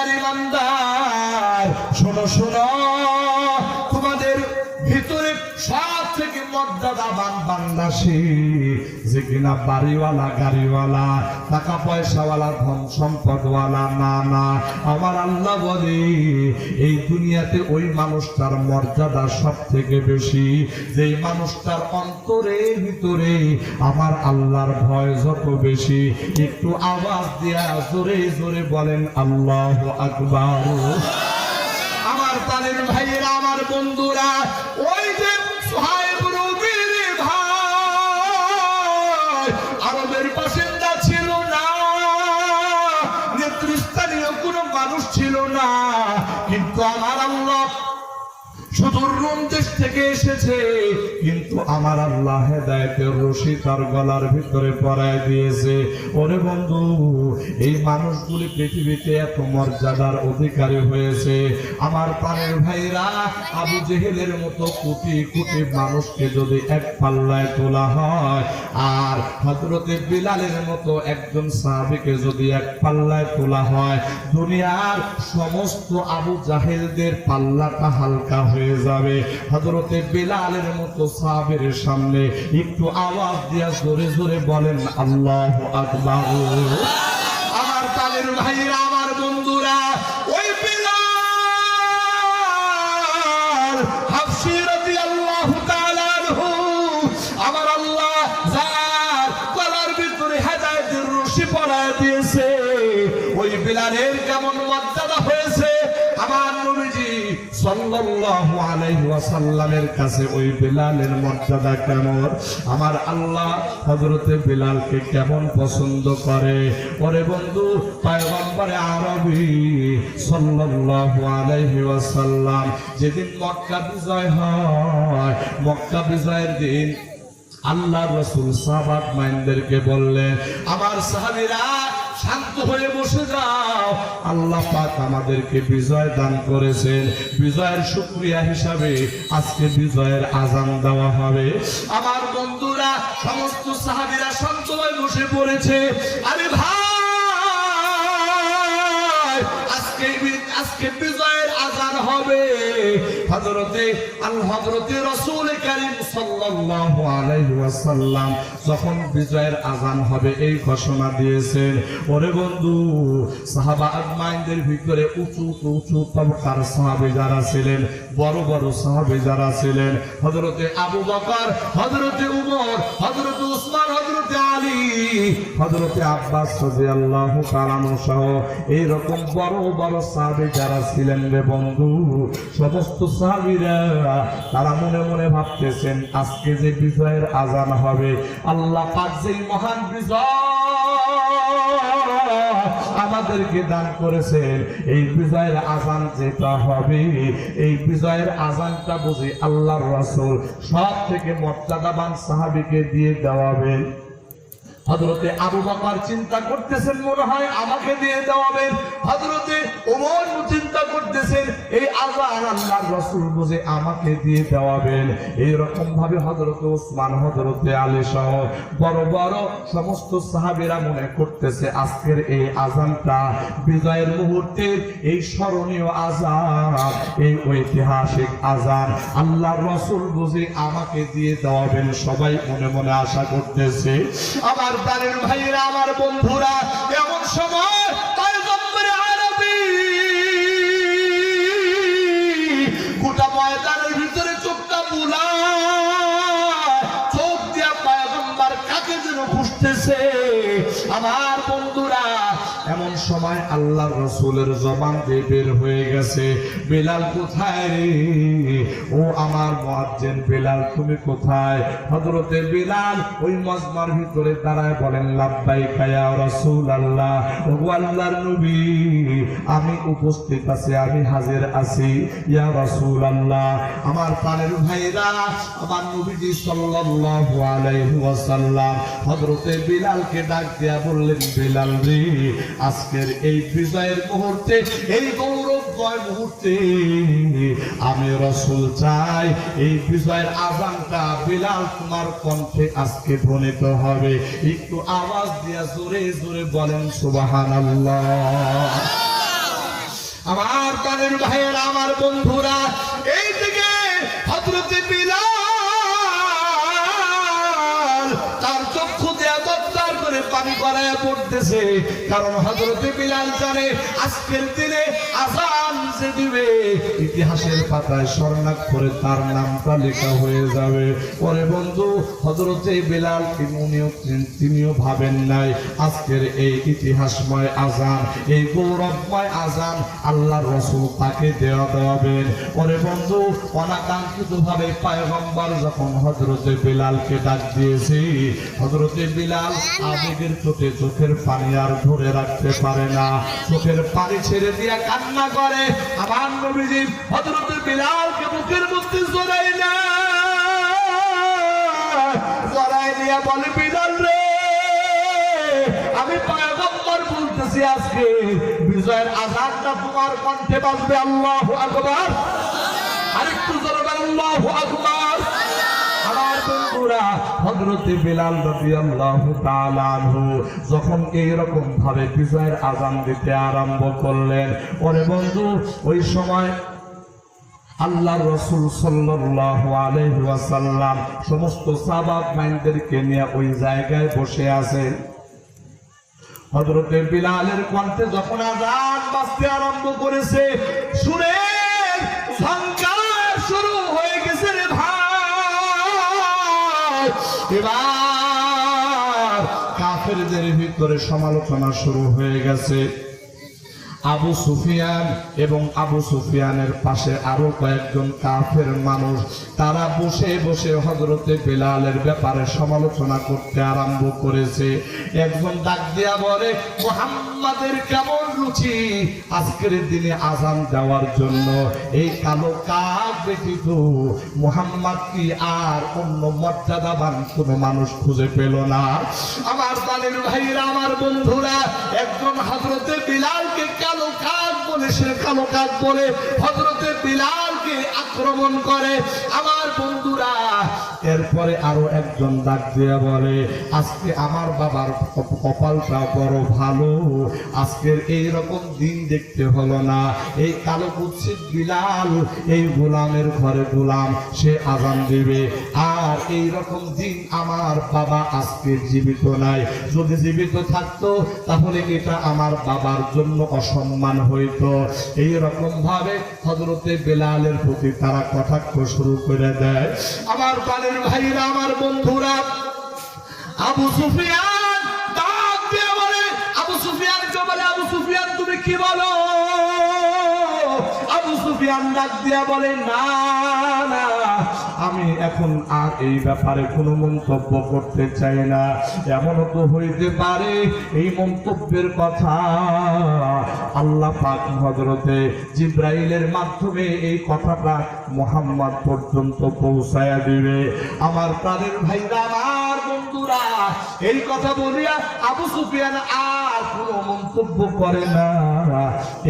দুনিয়ার ইমানদার, শোনো শোনো, তোমাদের ভিতরে সব থেকে মর্যাদাবান বান্দা সে যে কিনা বাড়িওয়ালা, গাড়িওয়ালা, টাকা পয়সাওয়ালা, ধন সম্পদওয়ালা না। না, আমার আল্লাহ বলে এই দুনিয়াতে ওই মানুষটার মর্যাদা সব থেকে বেশি যেই মানুষটার অন্তরের ভিতরে আমার আল্লাহর ভয় যত বেশি। একটু আওয়াজ দিয়া জোরে জোরে বলেন আল্লাহু আকবার। আমার প্রাণের ভাইয়েরা, আমার বন্ধুরা, ওই যে সুহাইব নবীর ভাই আরবের বাসিন্দা ছিল না, নেতৃস্থানীয় কোনো মানুষ ছিল না, কিন্তু আমার আল্লাহ সুদূর রোম দেশ থেকে এসেছে, কিন্তু আমার আল্লাহ হেদায়েতের রশি তার গলার ভিতরে পরায় দিয়েছে। ওরে বন্ধু, এই মানুষগুলি পৃথিবীতে এত মর্যাদার অধিকারী হয়েছে। আমার প্রাণের ভাইরা, আবু জেহেলের মতো কোটি কোটি মানুষকে যদি এক পাল্লায় তোলা হয়, আর হযরতে বিলালের মতো একজন সাহাবীকে যদি এক পাল্লায় তোলা হয়, দুনিয়ার সমস্ত আবু জাহেলদের পাল্লাটা হালকা হয়ে যাবে। হযরতে বিলালের মতো সাহাবীর সামনে একটু আওয়াজ দিয়া জোরে জোরে বলেন আল্লাহু আকবার। আমার তালের ভাইরা, আমার বন্ধুরা, ওই বিলাল হাবশী রাদিয়াল্লাহু তাআলা আনহু, আমার আল্লাহ যার গলার ভিতরে হেদায়েতের রশি পরায় দিয়েছে, ওই বিলালের কেমন মর্যাদা হয়েছে আমার নবীজি সাল্লাল্লাহু আলাইহি ওয়াসাল্লামের কাছে ওই বিলালের মর্যাদা কেমন, আমার আল্লাহ হযরতে বিলালকে কেমন পছন্দ করে। ওরে বন্ধু, পয়গম্বরে আরবী সাল্লাল্লাহু আলাইহি ওয়াসাল্লাম যেদিন মক্কা বিজয় হয়, মক্কা বিজয়ের দিন আল্লাহ রাসূল সাহাবাদেরকে বললেন, আমার সাহাবীরা শান্ত হয়ে বসে যাও, আল্লাহ পাক আমাদেরকে বিজয় দান করেছেন, বিজয়ের শুকরিয়া হিসাবে আজকে বিজয়ের আযান দেওয়া হবে। আমার বন্ধুরা, সমস্ত সাহাবীরা শান্ত হয়ে বসে পড়েছে। আরে ভাই, আজকে বিজয়ের আযান হবে। হযরতে রাসূল কারীম সাল্লাল্লাহু আলাইহি ওয়াসাল্লাম যখন বিজয়ের আযান হবে এই ঘোষণা দিয়েছেন। ওরে বন্ধু, সাহাবা আজমাইনদের ভিতরে উঁচু তবকার সাহাবী যারা ছিলেন, বড় বড় সাহাবী যারা ছিলেন, হযরতে আবু বকর, হযরতে উমর, হযরতে উসমান, হযরতে আলী, হযরতে আব্বাস রাদিয়াল্লাহু তাআলা সহ এই রকম বড় বড় সাহাবী যারা ছিলেন রে বন্ধু, সমস্ত সাহাবীরা তারা মনে মনে ভাবতেছেন আজকে যে বিজয়ের আযান হবে, আল্লাহ পাক যে মহান বিজয় আমাদেরকে দান করেছেন, এই বিজয়ের আযান যেটা হবে, এই বিজয়ের আযানটা বুঝি আল্লাহর রাসূল সব থেকে মর্যাদাবান সাহাবীকে দিয়ে দেওয়াবেন। হযরতে আবু বকর চিন্তা করতেছেন মনে হয় আমাকে দিয়ে দেওয়াবেন, হযরতে ওমর চিন্তা করতেছেন এই আযান আল্লাহর রাসূল বুঝে আমাকে দিয়ে দেওয়াবেন। এই রকম ভাবে হযরতে ওসমান, হযরতে আলী সহ বড় বড় সমস্ত সাহাবীরা মনে করতেছে আজকের এই আযানটা বিজয়ের মুহূর্তের এই স্মরণীয় আযান, এই ঐতিহাসিক আযান আল্লাহর রাসূল বুঝে আমাকে দিয়ে দেওয়াবেন। সবাই মনে মনে আশা করতেছে। আমার প্রাণের ভাইয়েরা, আমার বন্ধুরা, এমন সময় পয়গম্বরে আরবী গোটা ময়দানের ভিতরে চোখটা বুলায়, চোখ দিয়া পয়গম্বর কাকে যেন খুঁজতেছে। আমার বন্ধুরা, এমন সময় আল্লাহর রাসূলের জবান দিয়ে বের হয়ে গেছে, বিলাল কোথায় রে? ও আমার মুয়াজ্জিন বিলাল, তুমি কোথায়? হযরতে বিলাল ওই মজমার ভিতরে দাঁড়ায় বলেন, লাব্বাইকা ইয়া রাসূলুল্লাহ, ও আল্লাহর নবী, আমি উপস্থিত আছি, আমি হাজির আছি ইয়া রাসূলুল্লাহ। আমার প্রাণের ভাইরা, আমার নবীজি সাল্লাল্লাহু আলাইহি ওয়াসাল্লাম হযরতে বিলালকে ডাক দিয়া বললেন, বিলাল রে, আজকের এই বিজয়ের মুহূর্তে, এই গৌরবময় মুহূর্তে আমি রাসূল চাই এই বিজয়ের আযানটা বিলাল তোমার কণ্ঠে আজকে ধ্বনিত হবে। একটু আওয়াজ দিয়া জোরে জোরে বলেন সুবহানাল্লাহ। আমার প্রাণের ভাইয়েরা, আমার বন্ধুরা, এই থেকে হযরত বিলাল তার চক্ষু দিয়ে দরদর করে পানি গড়াইয়া পড়তেছে, কারণ হযরত বিলাল জানে আজকের দিনে আযান যে দিবে ইতিহাসের পাতায় স্বর্ণাক্ষরে তার নামটা লেখা হয়ে যাবে। ওরে বন্ধু, হযরত বিলাল তিনিও ভাবেন নাই আজকের এই ইতিহাসময় আযান, এই গৌরবময় আযান আল্লাহর রাসূল তাকে দেওয়াবেন। ওরে বন্ধু, অনাকাঙ্ক্ষিত ভাবে পয়গম্বর যখন হযরত বিলালকে ডাক দিয়েছে, হযরত বিলাল আবেগের চোটে চোখের পানি আর ধরে রাখতে পারে না, চোখের পানি ছেড়ে দিয়া কান্না করে। আমার নবীজি হযরত বিলালকে বুকের মধ্যে জড়াই না, জড়াই দিয়া বলে, বিলাল রে, আমি পয়গম্বর বলতেছি আজকে বিজয়ের আযানটা তোমার কণ্ঠে বাজবে। আল্লাহু আকবার, আরেকটু জোরে বলেন আল্লাহু আকবার। আমার বন্ধুরা, হযরত বিলাল রাদিয়াল্লাহু তাআলা আনহু যখন এই রকম ভাবে বিজয়ের আযান দিতে আরম্ভ করলেন, ওরে বন্ধু, ওই সময় আল্লাহর রাসূল সাল্লাল্লাহু আলাইহি ওয়াসাল্লাম সমস্ত সাহাবাদেরকে নিয়ে ওই জায়গায় বসে আছেন। হযরত বিলালের কণ্ঠে যখন আযান বাজতে আরম্ভ করেছে, সুরের ঝংকার শুরু হয়ে গেছে রে ভাই। এবার কাফেরদের ভিতরে সমালোচনা শুরু হয়ে গেছে। আবু সুফিয়ান এবং আবু সুফিয়ানের পাশে আরো কয়েকজন কাফের মানুষ, তারা বসে বসে হযরতে বিলালের ব্যাপারে সমালোচনা করতে আরম্ভ করেছে। একজন ডাক দিয়া বলে, মুহাম্মাদের কেমন রুচি আজকের দিনে আযান দেওয়ার জন্য, এই কালো কাক ব্যতীত মুহাম্মদ কি আর অন্য মর্যাদাবান কোন মানুষ খুঁজে পেল না? আমার প্রাণের ভাইরা, আমার বন্ধুরা, একজন হযরতে বিলালকে কালো কাক বলে, সে কালো কাক বলে হযরতে বিলালকে আক্রমণ করে। আমার বন্ধুরা, এরপরে আরো একজন ডাক দিয়ে বলে, আজকে আমার বাবার কপালটা বড় ভালো, আজকের এই রকম দিন দেখতে হলো না। এই কালো কুৎসিত বিলাল এই গোলামের ঘরে গোলাম, সে আযান দিবে, আর এই রকম দিন আমার বাবা আজকে জীবিত নাই। যদি জীবিত থাকতো তাহলে এটা আমার বাবার জন্য অসম্মান হইতো। এই রকম ভাবে হযরতে বিলালের প্রতি তারা কটাক্ষ শুরু করে দেয়। আমার প্রাণের ভাইরা, আমার বন্ধুরা, আবু সুফিয়ান ডাক দিয়ে বলে, আবু সুফিয়ানকে বলে, আবু সুফিয়ান তুমি কি বলো? আবু সুফিয়ান ডাক দিয়া বলে, না না, আমি এখন আর এই ব্যাপারে কোনো মন্তব্য করতে চাই না। এমনও তো হইতে পারে এই মন্তব্যের কথা আল্লাহ পাক হযরতে জিবরাইলের মাধ্যমে এই কথাটা মুহাম্মদ পর্যন্ত পৌঁছায়া দিবে। আমার প্রাণের ভাইরা, আমার বন্ধুরা, এই কথা বলিয়া আবু সুফিয়ান আর কোনো মন্তব্য করে না।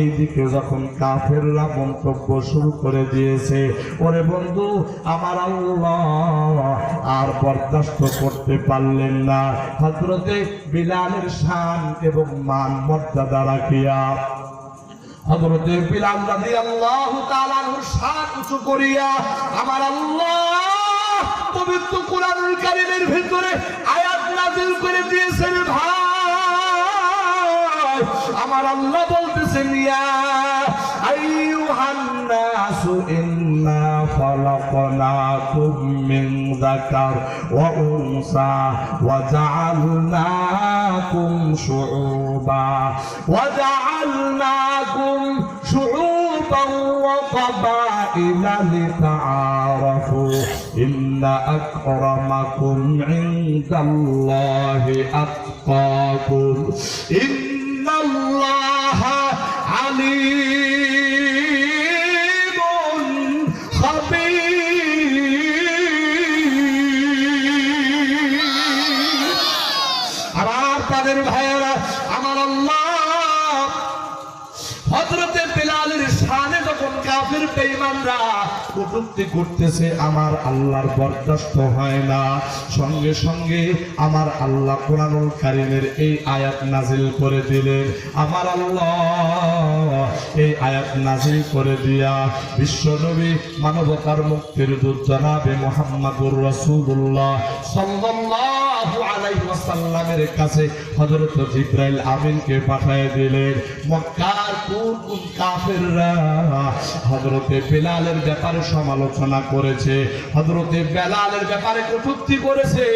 এইদিকে যখন কাফেররা মন্তব্য শুরু করে দিয়েছে, ওরে বন্ধু, আমার আল্লাহ আর বরদাস্ত করতে পারলেন না। হযরতে বিলালের শান এবং মান মর্যাদা রাখিয়া হযরতে বিলাল রাদিয়াল্লাহু তাআলা আনহুর শান উঁচু করিয়া আমার আল্লাহ পবিত্র কোরআনুল কারীমের ভিতরে আয়াত নাযিল করে দিয়েছেন। ভাই, আমার আল্লাহ বলতেছেন, ইয়া আইয়ুহান নাসু ইন্না খালাকনাকুম মিন যাকার ওয়া উনসা ওয়া জাআলনাকুম শুউবান ওয়া ক্বাবাইলা লিতাআরাফু ইন্না আকরামাকুম ইনদাল্লাহি আতকাকুম ইন্নাল্লাহা আলীমুন খাবীর। আমার তাদের ভাইয়েরা, আমার আল্লাহ হযরতে বিলালের শানে যখন কাফির বেঈমানরা কটূক্তি করতেছে, আমার আল্লাহর বরদাস্ত হয় না। সঙ্গে সঙ্গে আমার আল্লাহ কোরআনুল কারীমের এই আয়াত নাযিল করে দিলেন। আমার আল্লাহ এই আয়াত নাযিল করে দিয়া বিশ্বনবী মানবতার মুক্তির দূত জনাবে মুহাম্মদুর রাসূলুল্লাহ সাল্লাল্লাহু আলাইহি ওয়াসাল্লামের কাছে হযরত জিবরাইল আমিনকে পাঠিয়ে দিলেন। মক্কার কোন কাফেররা হযরতে বেলালের ব্যাপারে সমালোচনা করেছে, হযরতে বেলালের ব্যাপারে কটূক্তি করেছে,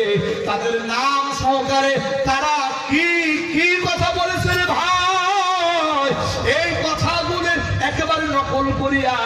তাদের নাম সহকারে তারা কি কি কথা বলেছে রে ভাই, এই কথাগুলো একেবারে নকল করিয়া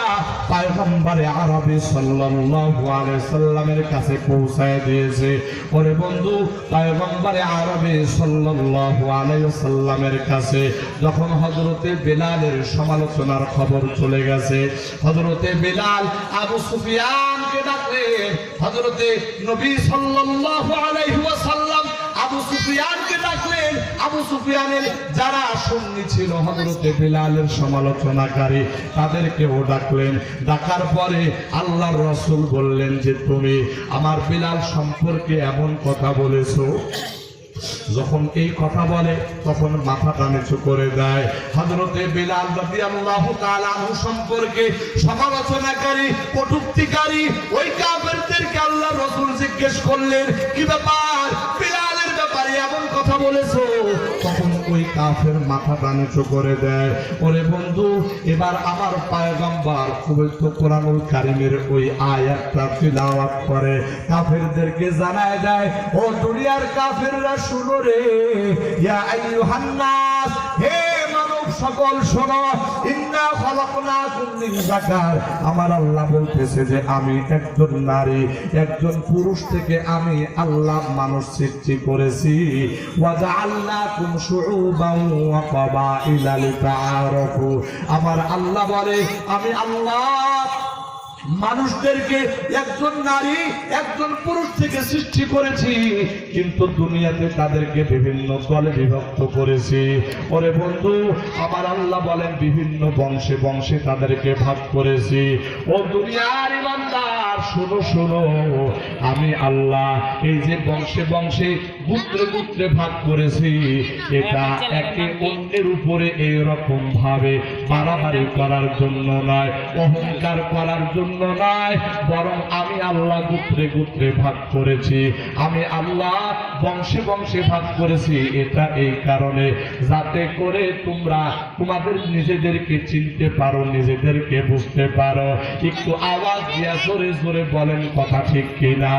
পয়গম্বরে আরবি সাল্লাল্লাহু আলাইহি সাল্লামের কাছে পৌঁছায় দিয়েছে। ওরে বন্ধু, পয়গম্বরে আরবি সাল্লাল্লাহু আলাইহি সাল্লামের কাছে যখন হযরতে বেলালের সমালোচনার খবর চলে গেছে, হযরতে বেলাল আবু সুফিয়ানকে ডাকলেন। হযরতে নবী সাল্লাল্লাহু আলাইহি ওয়াসাল্লাম আবু সুফিয়ানকে ডাকলেন। আবু সুফিয়ানের যারা সুন্নি ছিল হযরতে বেলালের সমালোচনাকারী, তাদেরকেও ডাকলেন। ডাকার পরে আল্লাহর রাসূল বললেন যে তুমি আমার বেলাল সম্পর্কে এমন কথা বলেছো। যখন এই কথা বলে তখন মাথাটা নিচু করে দেয়। হযরতে বেলাল রাদিয়াল্লাহু তাআলা আনহু সম্পর্কে সমালোচনাকারী কটূক্তিকারী ওই কাফেরদেরকে আল্লাহর রাসূল জিজ্ঞেস করলেন, কি ব্যাপার, বেলালের ব্যাপারে এমন কথা বলেছো? তখন ওই কাফের মাথাটা নিচু করে দেয়। ওরে বন্ধু, এবার আমার পয়গম্বর পবিত্র কোরআনুল কারীমের ওই আয়াতটা তিলাওয়াত করে কাফেরদেরকে জানায় দেয়, ও দুনিয়ার কাফেররা শুনো রে, ইয়া আইয়ুহান নাস, হে মানব সকল শোনো, ইন্না খলাকনাকুম মিন যাকার, আমার আল্লাহ বলতেছে যে আমি একজন নারী একজন পুরুষ থেকে আমি আল্লাহ মানুষ সৃষ্টি করেছি। ওয়া জাআলনাকুম শুউবান ওয়া ক্বাবাইলা লিতাআরাফু, আমার আল্লাহ বলে আমি আল্লাহ মানুষদেরকে একজন নারী একজন পুরুষ থেকে সৃষ্টি করেছি, কিন্তু দুনিয়াতে তাদেরকে বিভিন্ন দলে বিভক্ত করেছি। ওরে বন্ধু, আমার আল্লাহ বলেন বিভিন্ন বংশে বংশে তাদেরকে ভাগ করেছি। ও দুনিয়ার ইমানদার শোনো শোনো, আমি আল্লাহ এই যে বংশে বংশে গোত্রে গোত্রে ভাগ করেছি, এটা একে অন্যের উপরে এইরকম ভাবে বাড়াবাড়ি করার জন্য নয়, অহংকার করার জন্য নয়, বরং আমি আল্লাহ গোত্রে গোত্রে ভাগ করেছি, আমি আল্লাহ বংশে বংশে ভাগ করেছি। এটা এই কারণে যাতে করে তোমরা তোমাদের নিজেদেরকে চিনতে পারো, নিজেদেরকে বুঝতে পারো। একটু আওয়াজ দিয়া জোরে জোরে বলেন কথা ঠিক কিনা?